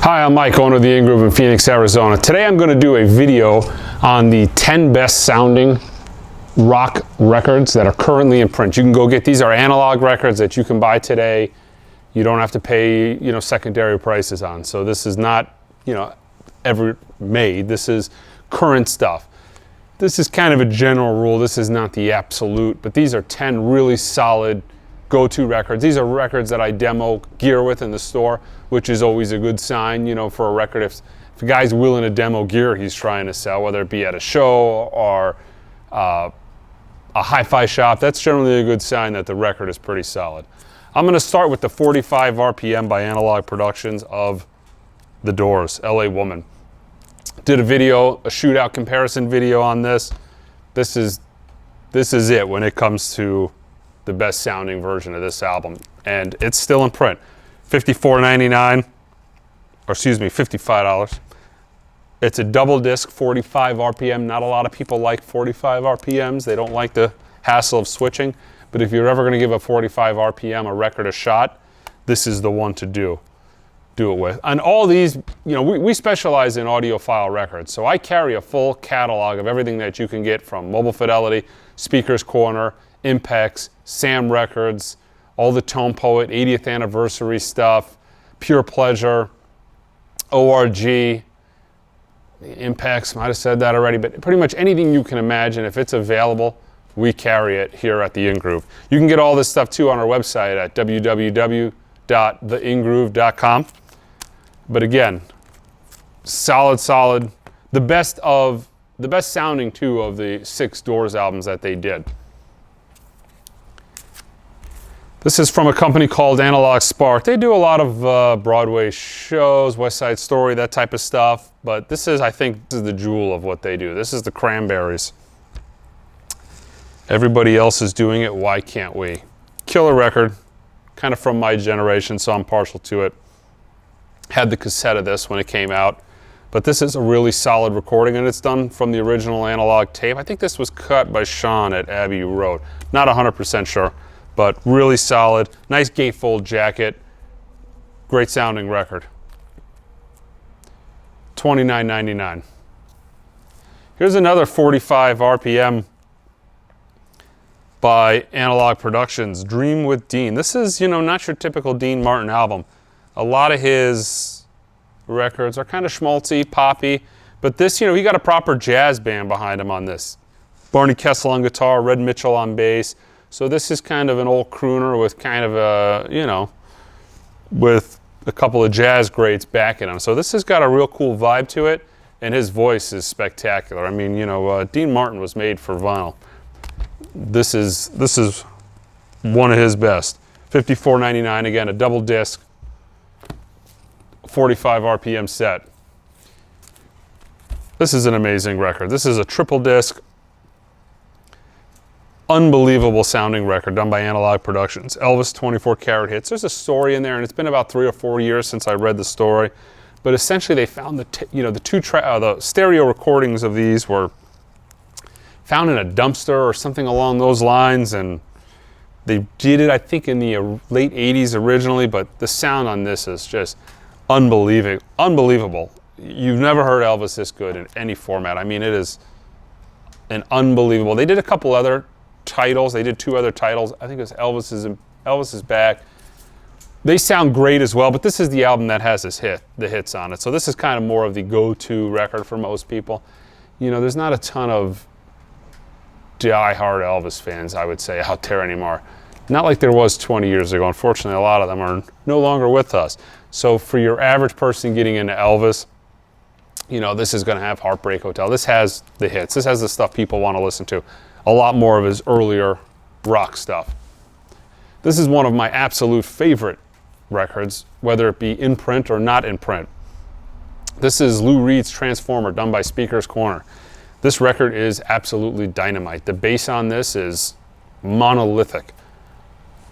Hi, I'm Mike, owner of the Ingroove in Phoenix, Arizona. Today I'm going to do a video on the 10 best sounding rock records that are currently in print. You can go get these are analog records that you can buy today. You don't have to pay, secondary prices on. So this is not, ever made. This is current stuff. This is kind of a general rule. This is not the absolute, but these are 10 really solid go-to records. These are records that I demo gear with in the store, which is always a good sign, for a record. If a guy's willing to demo gear he's trying to sell, whether it be at a show or a hi-fi shop, that's generally a good sign that the record is pretty solid. I'm going to start with the 45 RPM by Analog Productions of The Doors, LA Woman. Did a video, a shootout comparison video on this. This is it when it comes to the best sounding version of this album, and it's still in print. $54.99, or excuse me, $55. It's a double disc, 45 RPM. Not a lot of people like 45 RPMs. They don't like the hassle of switching, but if you're ever going to give a 45 RPM a record a shot, this is the one to do it with. And all these, we specialize in audiophile records, so I carry a full catalog of everything that you can get from Mobile Fidelity, Speakers Corner, Impex, Sam Records, all the Tone Poet, 80th anniversary stuff, Pure Pleasure, ORG, Impex, might have said that already, but pretty much anything you can imagine, if it's available, we carry it here at the Ingroove. You can get all this stuff too on our website at www.theingroove.com. But again, solid, the best sounding two of the 6 Doors albums that they did. This is from a company called Analog Spark. They do a lot of Broadway shows, West Side Story, that type of stuff. But this is, I think, this is the jewel of what they do. This is the Cranberries. Everybody else is doing it, why can't we? Killer record, kind of from my generation, so I'm partial to it. Had the cassette of this when it came out. But this is a really solid recording, and it's done from the original analog tape. I think this was cut by Sean at Abbey Road. Not 100% sure. But really solid, nice gatefold jacket, great sounding record. $29.99. Here's another 45 RPM by Analog Productions, Dream with Dean. This is, not your typical Dean Martin album. A lot of his records are kind of schmaltzy, poppy, but this, he got a proper jazz band behind him on this. Barney Kessel on guitar, Red Mitchell on bass. So this is kind of an old crooner with kind of a, with a couple of jazz greats backing him. So this has got a real cool vibe to it, and his voice is spectacular. I mean, Dean Martin was made for vinyl. This is one of his best. $54.99, again, a double disc, 45 RPM set. This is an amazing record. This is a triple disc, unbelievable sounding record done by Analog Productions. Elvis 24 Karat Hits. There's a story in there, and it's been about 3 or 4 years since I read the story. But essentially, they found the stereo recordings of these were found in a dumpster or something along those lines, and they did it, I think, in the late 80s originally. But the sound on this is just unbelievable. You've never heard Elvis this good in any format. I mean, it is an unbelievable. They did a couple other titles. They did 2 other titles. I think it was Elvis is Back. They sound great as well, but this is the album that has the hits on it. So this is kind of more of the go-to record for most people. There's not a ton of die-hard Elvis fans, I would say, out there anymore. Not like there was 20 years ago. Unfortunately, a lot of them are no longer with us. So for your average person getting into Elvis, this is going to have Heartbreak Hotel. This has the hits. This has the stuff people want to listen to. A lot more of his earlier rock stuff. This is one of my absolute favorite records, whether it be in print or not in print. This is Lou Reed's Transformer, done by Speakers Corner. This record is absolutely dynamite. The bass on this is monolithic.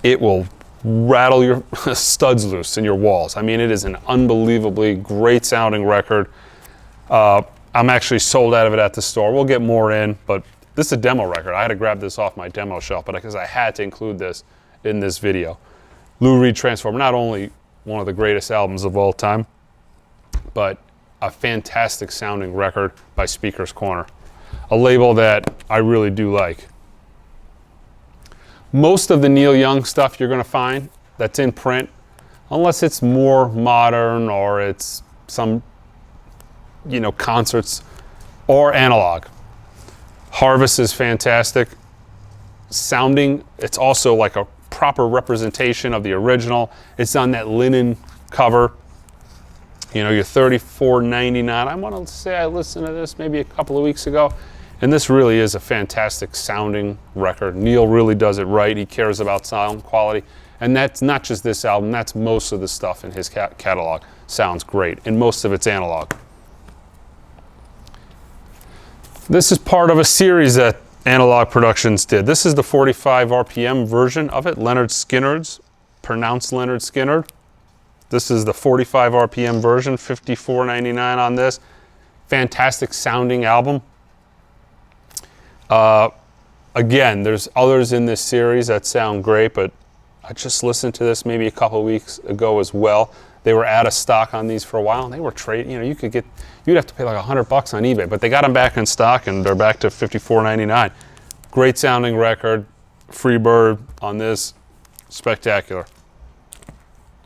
It will rattle your studs loose in your walls. I mean, it is an unbelievably great sounding record. I'm actually sold out of it at the store. We'll get more in, but this is a demo record. I had to grab this off my demo shelf, but because I had to include this in this video. Lou Reed Transformer, not only one of the greatest albums of all time, but a fantastic sounding record by Speaker's Corner, a label that I really do like. Most of the Neil Young stuff you're going to find that's in print, unless it's more modern or it's some, concerts or analog. Harvest is fantastic. Sounding, it's also like a proper representation of the original. It's on that linen cover. Your $34.99. I want to say I listened to this maybe a couple of weeks ago, and this really is a fantastic sounding record. Neil really does it right. He cares about sound quality, and that's not just this album. That's most of the stuff in his catalog. Sounds great, and most of it's analog. This is part of a series that Analog Productions did. This is the 45 RPM version of it. Lynyrd Skynyrd's, pronounced Lynyrd Skynyrd. This is the 45 RPM version, $54.99 on this. Fantastic sounding album. Again, there's others in this series that sound great, but I just listened to this maybe a couple of weeks ago as well. They were out of stock on these for a while, and they were trading. You'd have to pay like $100 on eBay, but they got them back in stock, and they're back to $54.99. Great sounding record. Freebird on this, spectacular.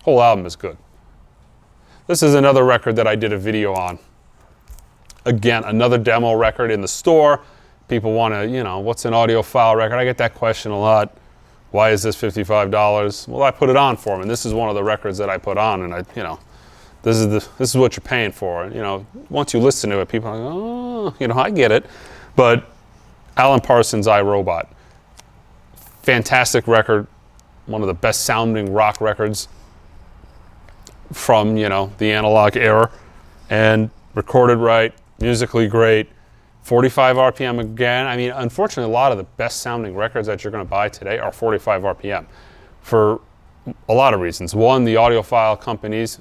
Whole album is good. This is another record that I did a video on. Again, another demo record in the store. People want to, what's an audiophile record? I get that question a lot. Why is this $55? Well, I put it on for them, and this is one of the records that I put on, and this is what you're paying for. Once you listen to it, people are like, I get it. But Alan Parsons' I, Robot, fantastic record, one of the best sounding rock records from, the analog era, and recorded right, musically great. 45 RPM again. I mean, unfortunately, a lot of the best sounding records that you're going to buy today are 45 RPM for a lot of reasons. One, the audiophile companies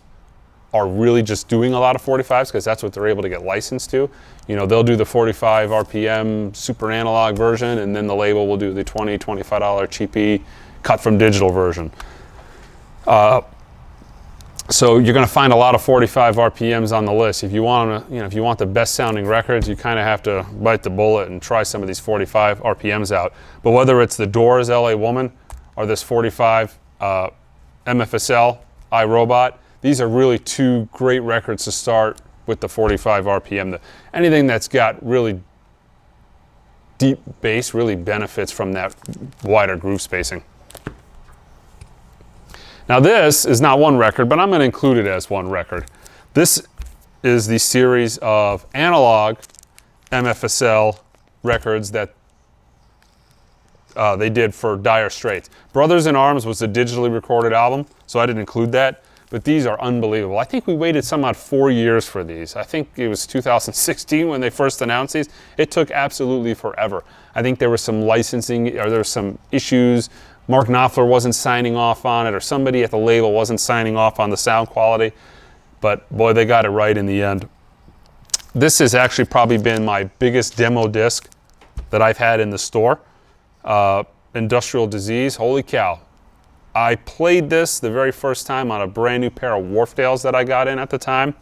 are really just doing a lot of 45s because that's what they're able to get licensed to. They'll do the 45 RPM super analog version, and then the label will do the $20, $25 cheapy cut from digital version. So you're going to find a lot of 45 RPMs on the list. If you want if you want the best sounding records, you kind of have to bite the bullet and try some of these 45 RPMs out. But whether it's the Doors' LA Woman or this 45 MFSL I, Robot, these are really two great records to start with the 45 RPM. Anything that's got really deep bass really benefits from that wider groove spacing. Now this is not one record, but I'm going to include it as one record. This is the series of analog MFSL records that they did for Dire Straits. Brothers in Arms was a digitally recorded album, so I didn't include that, but these are unbelievable. I think we waited somehow 4 years for these. I think it was 2016 when they first announced these. It took absolutely forever. I think there was some licensing, or there were some issues. Mark Knopfler wasn't signing off on it, or somebody at the label wasn't signing off on the sound quality, but boy, they got it right in the end. This has actually probably been my biggest demo disc that I've had in the store. Industrial Disease, holy cow. I played this the very first time on a brand new pair of Wharfdales that I got in at the time,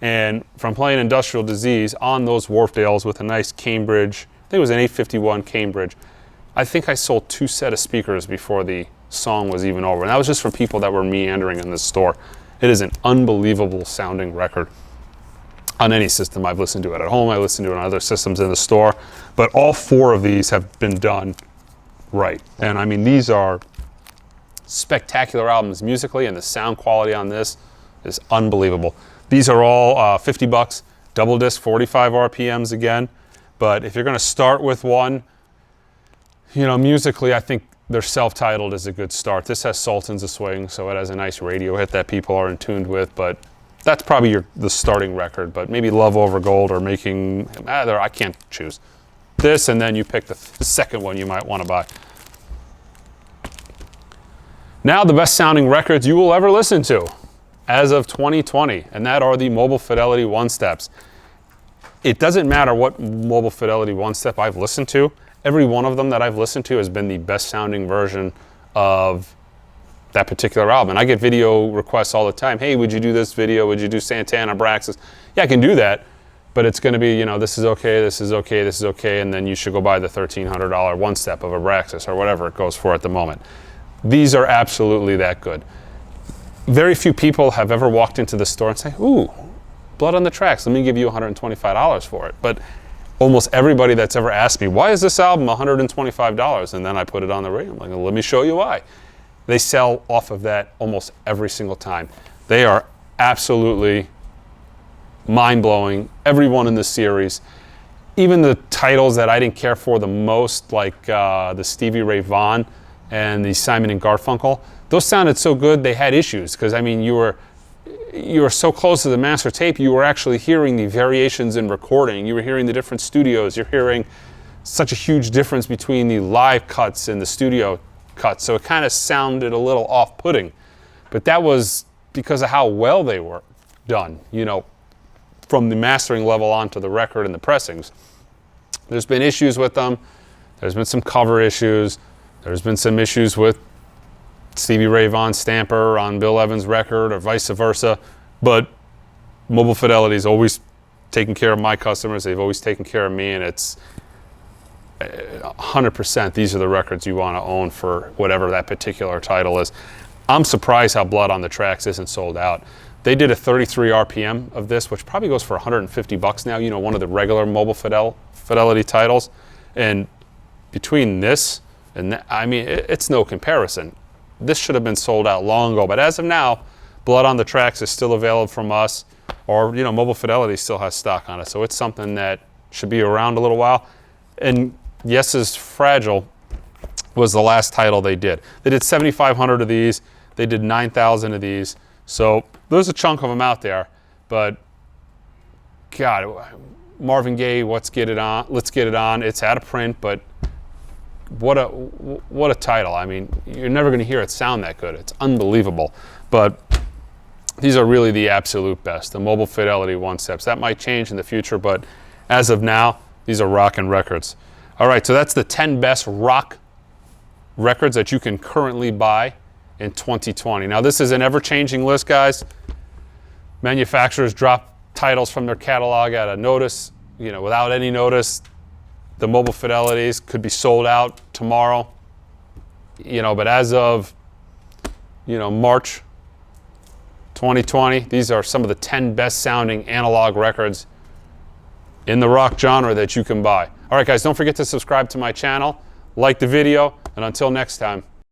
and from playing Industrial Disease on those Wharfdales with a nice Cambridge, I think it was an 851 Cambridge, I think I sold 2 sets of speakers before the song was even over. And that was just from people that were meandering in the store. It is an unbelievable sounding record on any system I've listened to it. At home, I listened to it on other systems in the store. But all 4 of these have been done right. And I mean, these are spectacular albums musically, and the sound quality on this is unbelievable. These are all $50, double disc, 45 RPMs again. But if you're going to start with one, musically, I think their self-titled is a good start. This has Sultans of Swing, so it has a nice radio hit that people are in tune with, but that's probably the starting record. But maybe Love Over Gold or Making, I can't choose. This, and then you pick the second one you might want to buy. Now the best sounding records you will ever listen to as of 2020, and that are the Mobile Fidelity One-Steps. It doesn't matter what Mobile Fidelity One-Step I've listened to. Every one of them that I've listened to has been the best sounding version of that particular album. And I get video requests all the time. Hey, would you do this video? Would you do Santana, Braxis? Yeah, I can do that, but it's going to be, you know, this is okay, this is okay, this is okay, and then you should go buy the $1,300 one step of a Braxis or whatever it goes for at the moment. These are absolutely that good. Very few people have ever walked into the store and say, ooh, Blood on the Tracks, let me give you $125 for it. But almost everybody that's ever asked me, why is this album $125? And then I put it on the radio. I'm like, well, let me show you why. They sell off of that almost every single time. They are absolutely mind-blowing. Everyone in the series, even the titles that I didn't care for the most, like the Stevie Ray Vaughan and the Simon and Garfunkel, those sounded so good. They had issues because, I mean, you were so close to the master tape, you were actually hearing the variations in recording. You were hearing the different studios. You're hearing such a huge difference between the live cuts and the studio cuts. So it kind of sounded a little off-putting. But that was because of how well they were done, you know, from the mastering level onto the record and the pressings. There's been issues with them. There's been some cover issues. There's been some issues with Stevie Ray Vaughan stamper on Bill Evans' record or vice versa. But Mobile Fidelity's always taken care of my customers. They've always taken care of me, and it's 100%. These are the records you want to own for whatever that particular title is. I'm surprised how Blood on the Tracks isn't sold out. They did a 33 RPM of this, which probably goes for $150 now, you know, one of the regular Mobile Fidelity titles. And between this and that, I mean, it's no comparison. This should have been sold out long ago, but as of now, Blood on the Tracks is still available from us, or, you know, Mobile Fidelity still has stock on it. So it's something that should be around a little while. And Yes's Fragile was the last title they did. They did 7,500 of these. They did 9,000 of these. So there's a chunk of them out there, but God, Marvin Gaye, Let's Get It On. It's out of print, but what a title. I mean, you're never going to hear it sound that good. It's unbelievable. But these are really the absolute best, the Mobile Fidelity one steps. That might change in the future, but as of now, these are rockin' records. All right, so that's the 10 best rock records that you can currently buy in 2020. Now, this is an ever-changing list, guys. Manufacturers drop titles from their catalog at a notice, you know, without any notice. The Mobile Fidelities could be sold out tomorrow, you know, but as of, you know, March 2020, these are some of the 10 best sounding analog records in the rock genre that you can buy. All right, guys, don't forget to subscribe to my channel, like the video, and until next time,